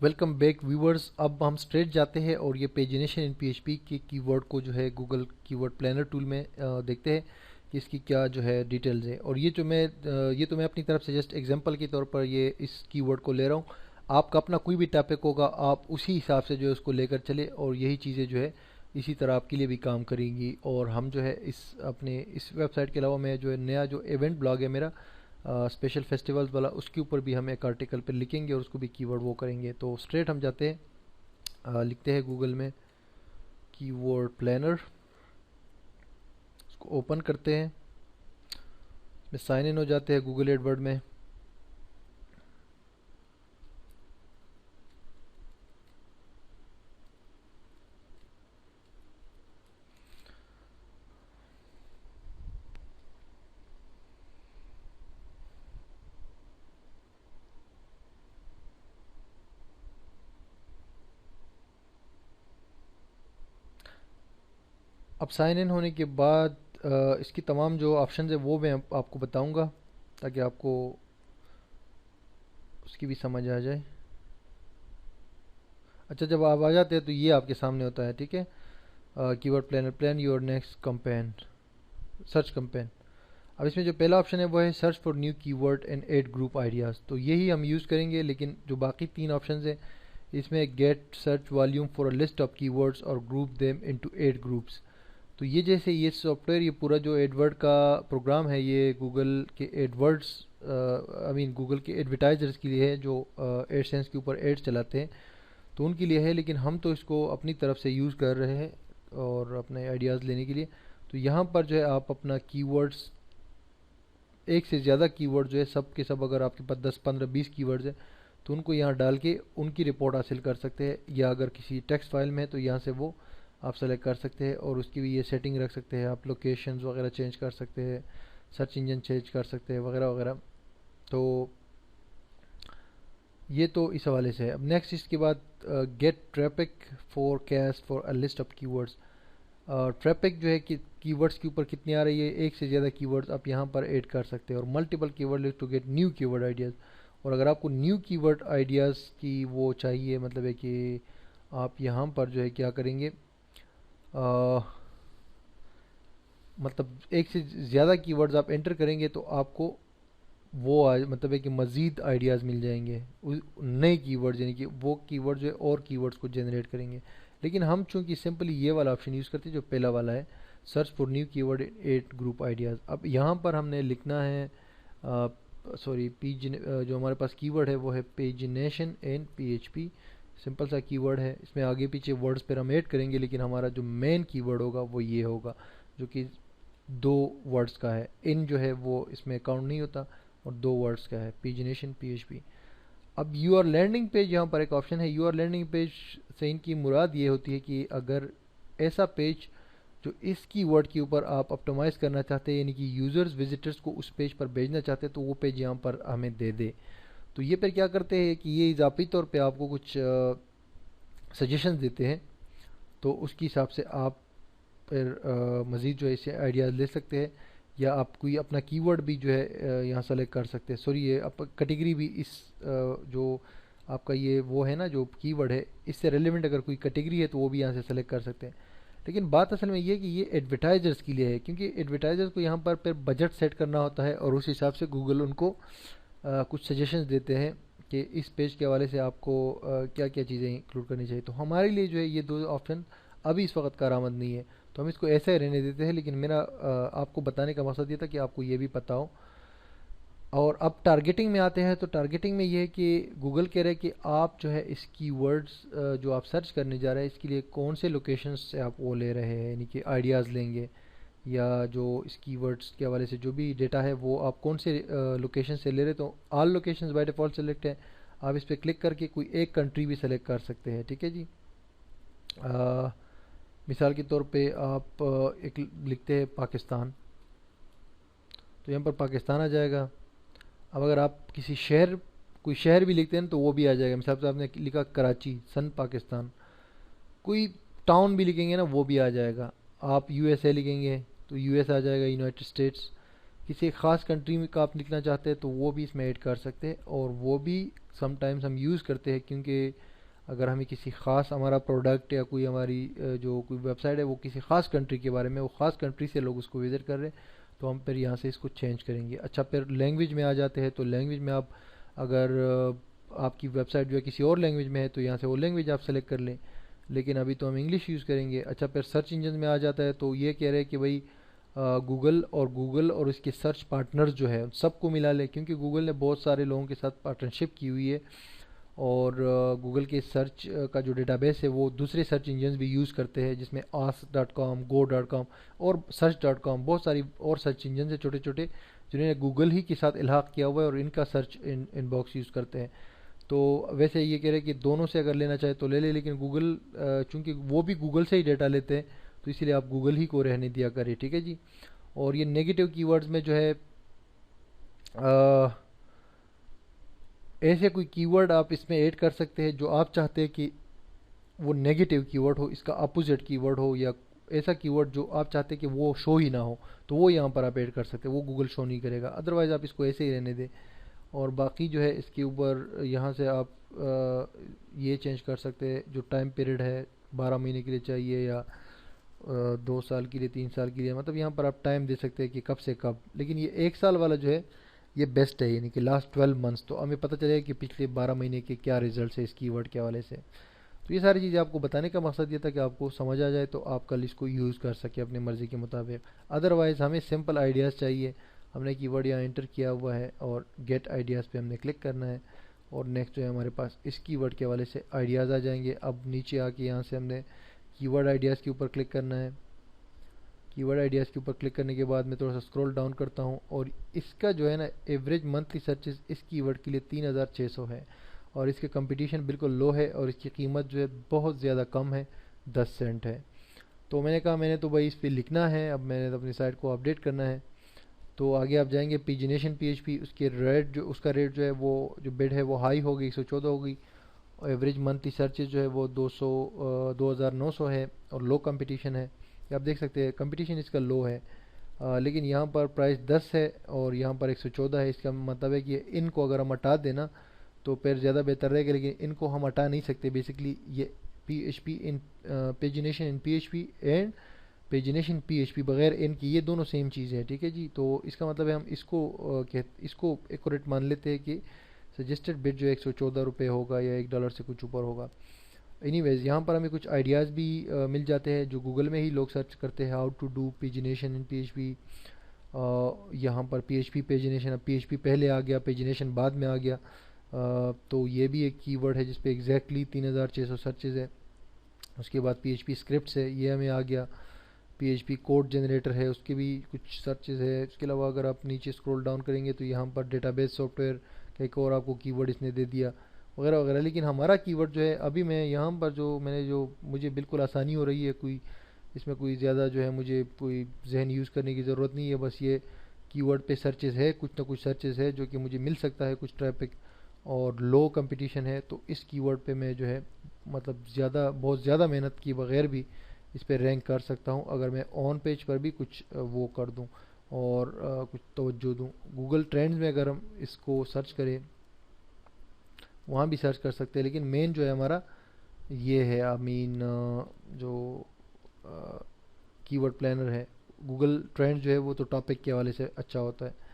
Welcome back viewers. اب ہم street جاتے ہیں اور یہ پیجنیشن ان پی ایچ پی کے کی ورڈ کو جو ہے گوگل کی ورڈ پلانر ٹول میں دیکھتے ہیں کہ اس کی کیا جو ہے ڈیٹیلز ہے. اور یہ تو میں اپنی طرف سے جسٹ ایگزامپل کے طور پر یہ اس کی ورڈ کو لے رہا ہوں. آپ کا اپنا کوئی بھی ٹاپک ہوگا, آپ اسی حساب سے جو ہے اس کو لے کر چلے, اور یہی چیزیں جو ہے اسی طرح آپ کے لیے بھی کام کریں گی. اور ہم جو ہے اس ویب سائٹ کے علاوہ میں جو ہے نیا جو ایونٹ بلاگ ہے میرا اسپیشل فیسٹیولز والا, اس کے اوپر بھی ہم ایک آرٹیکل پہ لکھیں گے اور اس کو بھی کی ورڈ وہ کریں گے. تو اسٹریٹ ہم جاتے ہیں, لکھتے ہیں گوگل میں کی ورڈ پلانر, اس کو اوپن کرتے ہیں, اس میں سائن ان ہو جاتے ہیں گوگل ایڈورڈ میں. اب سائن ان ہونے کے بعد اس کی تمام جو آپشنز ہیں وہ میں آپ کو بتاؤں گا تاکہ آپ کو اس کی بھی سمجھ آ جائے. اچھا, جب آپ آ جاتے ہیں تو یہ آپ کے سامنے ہوتا ہے, ٹھیک ہے. Keyword planner, plan your next campaign, search campaign. اب اس میں جو پہلا آپشن ہے وہ ہے search for new keyword and ad group ideas. تو یہی ہم یوز کریں گے, لیکن جو باقی تین آپشنز ہیں اس میں get search volume for a list of keywords اور گروپ دیم انٹو 8 گروپس. تو یہ جیسے یہ سافٹ ویئر, یہ پورا جو ایڈورڈ کا پروگرام ہے یہ گوگل کے ایڈورڈز گوگل کے ایڈورٹائزرز کے لیے ہے جو ایڈ سینس کے اوپر ایڈز چلاتے ہیں, تو ان کے لیے ہے. لیکن ہم تو اس کو اپنی طرف سے یوز کر رہے ہیں اور اپنے آئیڈیاز لینے کے لیے. تو یہاں پر جو ہے آپ اپنا کی ورڈز, ایک سے زیادہ کی ورڈ جو ہے سب کے سب, اگر آپ کے پاس 10 15 20 کی ورڈز ہیں تو ان کو یہاں ڈال کے ان کی رپورٹ حاصل کر سکتے ہیں, یا اگر کسی ٹیکسٹ فائل میں ہے تو یہاں سے وہ آپ سلیکٹ کر سکتے ہیں. اور اس کی بھی یہ سیٹنگ رکھ سکتے ہیں, آپ لوکیشنز وغیرہ چینج کر سکتے ہیں, سرچ انجن چینج کر سکتے ہیں وغیرہ وغیرہ. تو یہ تو اس حوالے سے ہے. اب نیکسٹ اس کے بعد get traffic forecast for a list of keywords. Traffic جو ہے کہ کی ورڈز کے اوپر کتنی آ رہی ہے, ایک سے زیادہ کی ورڈز آپ یہاں پر ایڈ کر سکتے ہیں. اور ملٹیپل کی ورڈ ٹو گیٹ نیو کی ورڈ آئیڈیاز. اور اگر آپ کو نیو کی ورڈ آئیڈیاز کی وہ چاہیے, مطلب ہے کہ آپ یہاں پر جو ہے کیا کریں گے, مطلب ایک سے زیادہ کی ورڈز آپ انٹر کریں گے تو آپ کو وہ مطلب ہے کہ مزید آئیڈیاز مل جائیں گے, نئے کی ورڈز, یعنی کہ وہ کی ورڈ جو ہے اور کی ورڈز کو جنریٹ کریں گے. لیکن ہم چونکہ سمپلی یہ والا آپشن یوز کرتے ہیں جو پہلا والا ہے, سرچ فور نیو کی ورڈ 8 گروپ آئیڈیاز. اب یہاں پر ہم نے لکھنا ہے جو ہمارے پاس کی ورڈ ہے وہ ہے پیجنیشن ان پی ایچ پی. سمپل سا کی ورڈ ہے, اس میں آگے پیچھے ورڈز پر ہم ایڈ کریں گے, لیکن ہمارا جو مین کی ورڈ ہوگا وہ یہ ہوگا جو کہ 2 ورڈز کا ہے. ان جو ہے وہ اس میں کاؤنٹ نہیں ہوتا, اور 2 ورڈز کا ہے, پیجنیشن پی ایچ پی. اب یو آر لینڈنگ پیج, یہاں پر ایک آپشن ہے یو آر لینڈنگ پیج سے ان کی مراد یہ ہوتی ہے کہ اگر ایسا پیج جو اس کی ورڈ کے اوپر آپ اپٹمائز کرنا چاہتے ہیں, یعنی کہ یوزرز وزٹرز کو اس پیج پر بھیجنا چاہتے ہیں, تو وہ پیج یہاں پر ہمیں دے دے. تو یہ پھر کیا کرتے ہیں کہ یہ اضافی طور پہ آپ کو کچھ سجیشنز دیتے ہیں, تو اس کے حساب سے آپ پھر مزید جو ہے اسے آئیڈیاز لے سکتے ہیں, یا آپ کوئی اپنا کی ورڈ بھی جو ہے یہاں سلیکٹ کر سکتے ہیں. سوری, یہ آپ کیٹیگری بھی اس جو آپ کا یہ وہ ہے نا جو کی ورڈ ہے, اس سے ریلیونٹ اگر کوئی کیٹیگری ہے تو وہ بھی یہاں سے سلیکٹ کر سکتے ہیں. لیکن بات اصل میں یہ ہے کہ یہ ایڈورٹائزرز کے لیے ہے, کیونکہ ایڈورٹائزرز کو یہاں پر پھر بجٹ سیٹ کرنا ہوتا ہے, اور اس حساب سے گوگل ان کو کچھ سجیشنز دیتے ہیں کہ اس پیج کے حوالے سے آپ کو کیا کیا چیزیں انکلوڈ کرنی چاہیے. تو ہمارے لیے جو ہے یہ 2 آپشن ابھی اس وقت کارآمد نہیں ہے, تو ہم اس کو ایسا ہی رہنے دیتے ہیں. لیکن میرا آپ کو بتانے کا مقصد یہ تھا کہ آپ کو یہ بھی پتہ ہو. اور اب ٹارگیٹنگ میں آتے ہیں, تو ٹارگیٹنگ میں یہ ہے کہ گوگل کہہ رہے ہیں کہ آپ جو ہے اس کی ورڈز جو آپ سرچ کرنے جا رہے ہیں اس کے لیے کون سے لوکیشنز سے آپ وہ لے رہے ہیں, یعنی کہ آئیڈیاز لیں گے, یا جو اس کی ورڈز کے حوالے سے جو بھی ڈیٹا ہے وہ آپ کون سے لوکیشن سے لے رہے. تو آل لوکیشنز بائی ڈیفالٹ سلیکٹ ہے, آپ اس پہ کلک کر کے کوئی ایک کنٹری بھی سلیکٹ کر سکتے ہیں, ٹھیک ہے جی. مثال کے طور پہ آپ ایک لکھتے ہیں پاکستان, تو یہاں پر پاکستان آ جائے گا. اب اگر آپ کوئی شہر بھی لکھتے ہیں تو وہ بھی آ جائے گا. مثال سے آپ نے لکھا کراچی سن پاکستان, کوئی ٹاؤن بھی لکھیں گے نا وہ بھی آ جائے گا. آپ یو ایس اے لکھیں گے تو یو ایس آ جائے گا, یونائٹڈ اسٹیٹس. کسی خاص کنٹری میں کا آپ لکھنا چاہتے ہیں تو وہ بھی اس میں ایڈ کر سکتے ہیں, اور وہ بھی سم ٹائمز ہم یوز کرتے ہیں کیونکہ اگر ہمیں کسی خاص ہمارا پروڈکٹ یا کوئی ہماری جو کوئی ویب سائٹ ہے وہ کسی خاص کنٹری کے بارے میں، وہ خاص کنٹری سے لوگ اس کو وزٹ کر رہے ہیں، تو ہم پھر یہاں سے اس کو چینج کریں گے۔ اچھا، پھر لینگویج میں آ جاتے ہیں، تو لینگویج میں آپ اگر آپ کی ویب سائٹ جو ہے کسی اور لینگویج میں ہے تو یہاں سے وہ لینگویج آپ سلیکٹ کر لیں، لیکن ابھی تو ہم انگلش یوز کریں گے۔ اچھا، پھر سرچ انجن میں آ جاتا ہے، تو یہ کہہ رہے ہیں کہ بھائی گوگل اور اس کے سرچ پارٹنرز جو ہے سب کو ملا لے، کیونکہ گوگل نے بہت سارے لوگوں کے ساتھ پارٹنرشپ کی ہوئی ہے، اور گوگل کے سرچ کا جو ڈیٹا بیس ہے وہ دوسرے سرچ انجنز بھی یوز کرتے ہیں، جس میں ask.com، go.com اور search.com، بہت ساری اور سرچ انجنز ہیں چھوٹے چھوٹے جنہوں نے گوگل ہی کے ساتھ الحاق کیا ہوا ہے، اور ان کا سرچ ان باکس یوز کرتے ہیں۔ تو ویسے یہ کہہ رہے کہ دونوں سے اگر لینا چاہے تو لے لے، لیکن گوگل چونکہ وہ بھی گوگل سے ہی ڈیٹا لیتے ہیں، تو اسی لیے آپ گوگل ہی کو رہنے دیا کریں، ٹھیک ہے جی۔ اور یہ نیگیٹو کی ورڈز میں جو ہے ایسے کوئی کی ورڈ آپ اس میں ایڈ کر سکتے ہیں جو آپ چاہتے ہیں کہ وہ نیگیٹو کی ورڈ ہو، اس کا اپوزٹ کی ورڈ ہو، یا ایسا کی ورڈ جو آپ چاہتے ہیں کہ وہ شو ہی نہ ہو، تو وہ یہاں پر آپ ایڈ کر سکتے ہیں، وہ گوگل شو نہیں کرے گا، ادروائز آپ اس کو ایسے ہی رہنے دیں۔ اور باقی جو ہے اس کے اوپر یہاں سے آپ یہ چینج کر سکتے ہیں، جو ٹائم پیریڈ ہے 12 مہینے کے لیے چاہیے یا 2 سال کے لیے، 3 سال کے لیے، مطلب یہاں پر آپ ٹائم دے سکتے ہیں کہ کب سے کب، لیکن یہ 1 سال والا جو ہے یہ بیسٹ ہے، یعنی کہ لاسٹ 12 منتھس، تو ہمیں پتہ چلے گا کہ پچھلے 12 مہینے کے کیا ریزلٹس ہے اس کی ورڈ کے حوالے سے۔ تو یہ ساری چیزیں آپ کو بتانے کا مقصد یہ تھا کہ آپ کو سمجھ آ جائے تو آپ کل اس کو یوز کر سکیں اپنی مرضی کے مطابق۔ ادروائز ہمیں سمپل آئیڈیاز چاہیے، ہم نے کی ورڈ یہاں انٹر کیا ہوا ہے اور گیٹ آئیڈیاز پہ ہم نے کلک کرنا ہے، اور نیکسٹ جو ہے ہمارے پاس اس کی ورڈ کے حوالے سے آئیڈیاز آ جائیں گے۔ اب نیچے آ کے یہاں سے ہم نے کی ورڈ آئیڈیاز کے اوپر کلک کرنا ہے۔ کی ورڈ آئیڈیاز کے اوپر کلک کرنے کے بعد میں تھوڑا سا اسکرول ڈاؤن کرتا ہوں، اور اس کا جو ہے نا ایوریج منتھلی سرچز اس کی ورڈ کے لیے 3600 ہے، اور اس کے کمپٹیشن بالکل لو ہے، اور اس کی قیمت جو ہے بہت زیادہ کم ہے، 10 سینٹ ہے۔ تو میں نے کہا میں نے تو بھائی اس پہ لکھنا ہے، اب میں نے اپنی سائٹ کو اپڈیٹ کرنا ہے، تو آگے آپ جائیں گے پیجنیشن PHP، اس کے ریٹ جو اس کا ریٹ جو ہے وہ جو بڈ ہے وہ ہائی ہوگی، 114 ہوگی، اور ایوریج منتھلی سرچز جو ہے وہ 2900 ہے، اور لو کمپٹیشن ہے، آپ دیکھ سکتے ہیں کمپٹیشن اس کا لو ہے، لیکن یہاں پر پرائس 10 ہے اور یہاں پر 114 ہے، اس کا مطلب ہے کہ ان کو اگر ہم ہٹا دینا تو پھر زیادہ بہتر رہے گا، لیکن ان کو ہم ہٹا نہیں سکتے۔ بیسکلی یہ PHP in pagination in PHP and pagination PHP بغیر ان کی یہ دونوں سیم چیزیں ہیں، ٹھیک ہے جی۔ تو اس کا مطلب ہے ہم اس کو ایکوریٹ مان لیتے ہیں کہ سجسٹڈ بٹ جو 114 روپے ہوگا یا $1 سے کچھ اوپر ہوگا۔ اینی ویز یہاں پر ہمیں کچھ آئیڈیاز بھی مل جاتے ہیں جو گوگل میں ہی لوگ سرچ کرتے ہیں، how to do pagination in PHP، یہاں پر PHP پیجنیشن، اب PHP پہلے آ گیا، پیجنیشن بعد میں آ گیا، تو یہ بھی ایک کی ورڈ ہے جس پہ ایگزیکٹلی 3600 سرچز ہے۔ اس کے بعد PHP اسکرپٹس ہے، یہ ہمیں آ گیا، PHP کوڈ جنریٹر ہے، اس کے بھی کچھ سرچز ہے۔ اس کے علاوہ اگر آپ نیچے اسکرول ڈاؤن کریں گے تو یہاں پر ڈیٹا بیس سافٹ ویئر کا ایک اور آپ کو کی ورڈ اس نے دے دیا وغیرہ وغیرہ، لیکن ہمارا کی ورڈ جو ہے ابھی میں یہاں پر جو مجھے بالکل آسانی ہو رہی ہے، کوئی اس میں کوئی زیادہ جو ہے مجھے کوئی ذہن یوز کرنے کی ضرورت نہیں ہے، بس یہ کی ورڈ پہ سرچز ہے، کچھ نہ کچھ سرچز ہے جو کہ مجھے مل سکتا ہے، کچھ ٹریفک اور لو کمپٹیشن ہے، تو اس کی ورڈ پہ میں جو ہے مطلب بہت زیادہ محنت کی بغیر بھی اس پہ رینک کر سکتا ہوں، اگر میں آن پیج پر بھی کچھ وہ کر دوں اور کچھ توجہ دوں۔ گوگل ٹرینڈز میں اگر ہم اس کو سرچ کریں وہاں بھی سرچ کر سکتے ہیں، لیکن مین جو ہے ہمارا یہ ہے جو کی ورڈ پلانر ہے، گوگل ٹرینڈ جو ہے وہ تو ٹاپک کے حوالے سے اچھا ہوتا ہے۔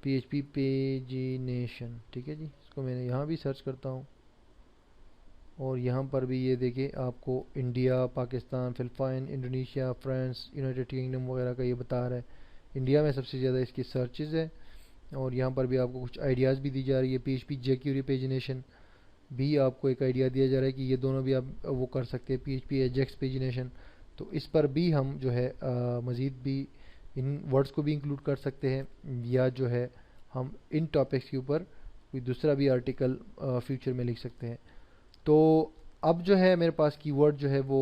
PHP پیجنیشن، ٹھیک ہے جی، اس کو میں نے یہاں بھی سرچ کرتا ہوں، اور یہاں پر بھی یہ دیکھیں آپ کو India, Pakistan, Philippines, Indonesia, France, United kingdom وغیرہ کا یہ بتا رہا ہے۔ انڈیا میں سب سے زیادہ اس کی سرچز ہے، اور یہاں پر بھی آپ کو کچھ آئیڈیاز بھی دی جا رہی ہے۔ PHP jQuery پیجنیشن بھی آپ کو ایک آئیڈیا دیا جا رہا ہے کہ یہ دونوں بھی آپ وہ کر سکتے ہیں۔ PHP Ajax پیجنیشن، تو اس پر بھی ہم جو ہے مزید بھی ان ورڈز کو بھی انکلوڈ کر سکتے ہیں، یا جو ہے ہم ان ٹاپکس کے اوپر کوئی دوسرا بھی آرٹیکل فیوچر میں لکھ سکتے ہیں۔ تو اب جو ہے میرے پاس کی ورڈ جو ہے وہ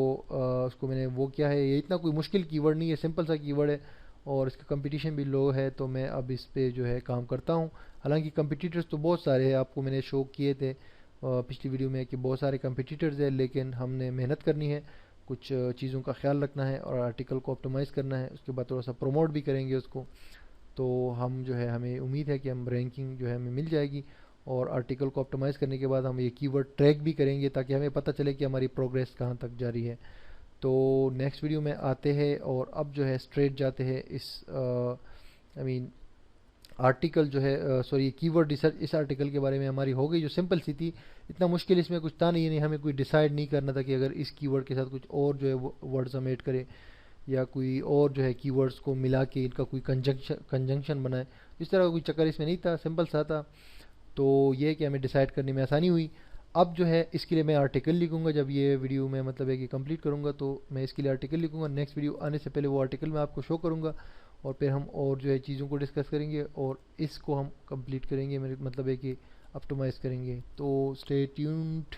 اس کو میں نے وہ کیا ہے، یہ اتنا کوئی مشکل کی ورڈ نہیں ہے، سمپل سا کی ورڈ ہے، اور اس کا کمپٹیشن بھی لو ہے، تو میں اب اس پہ جو ہے کام کرتا ہوں۔ حالانکہ کمپٹیٹرز تو بہت سارے ہیں، آپ کو میں نے شو کیے تھے پچھلی ویڈیو میں کہ بہت سارے کمپٹیٹرز ہیں، لیکن ہم نے محنت کرنی ہے، کچھ چیزوں کا خیال رکھنا ہے، اور آرٹیکل کو آپٹیمائز کرنا ہے، اس کے بعد تھوڑا سا پروموٹ بھی کریں گے اس کو، تو ہم جو ہے ہمیں امید ہے کہ ہم رینکنگ جو ہے ہمیں مل جائے گی، اور آرٹیکل کو آپٹیمائز کرنے کے بعد ہم یہ کی ورڈ ٹریک بھی کریں گے تاکہ ہمیں پتہ چلے کہ ہماری پروگریس کہاں تک جاری ہے. تو نیکسٹ ویڈیو میں آتے ہیں اور اب جو ہے اسٹریٹ جاتے ہیں اس آرٹیکل جو ہے سوری کی ورڈ ریسرچ. اس آرٹیکل کے بارے میں ہماری ہو گئی جو سمپل سی تھی, اتنا مشکل اس میں کچھ تھا نہیں, ہمیں کوئی ڈیسائیڈ نہیں کرنا تھا کہ اگر اس کی ورڈ کے ساتھ کچھ اور جو ہے ورڈز ہم ایڈ کریں یا کوئی اور جو ہے کی ورڈز کو ملا کے ان کا کوئی کنجنکشن بنائے. اس طرح کا کوئی چکر اس میں نہیں تھا, سمپل سا تھا. تو یہ کہ ہمیں ڈیسائیڈ کرنے میں آسانی ہوئی. اب جو ہے اس کے لیے میں آرٹیکل لکھوں گا, جب یہ ویڈیو میں مطلب ہے کہ کمپلیٹ کروں گا تو میں اس کے لیے آرٹیکل لکھوں گا. نیکسٹ ویڈیو آنے سے پہلے وہ آرٹیکل میں آپ کو شو کروں گا اور پھر ہم اور جو ہے چیزوں کو ڈسکس کریں گے اور اس کو ہم کمپلیٹ کریں گے, مطلب ہے کہ آپٹیمائز کریں گے. تو اسٹے ٹیونڈ.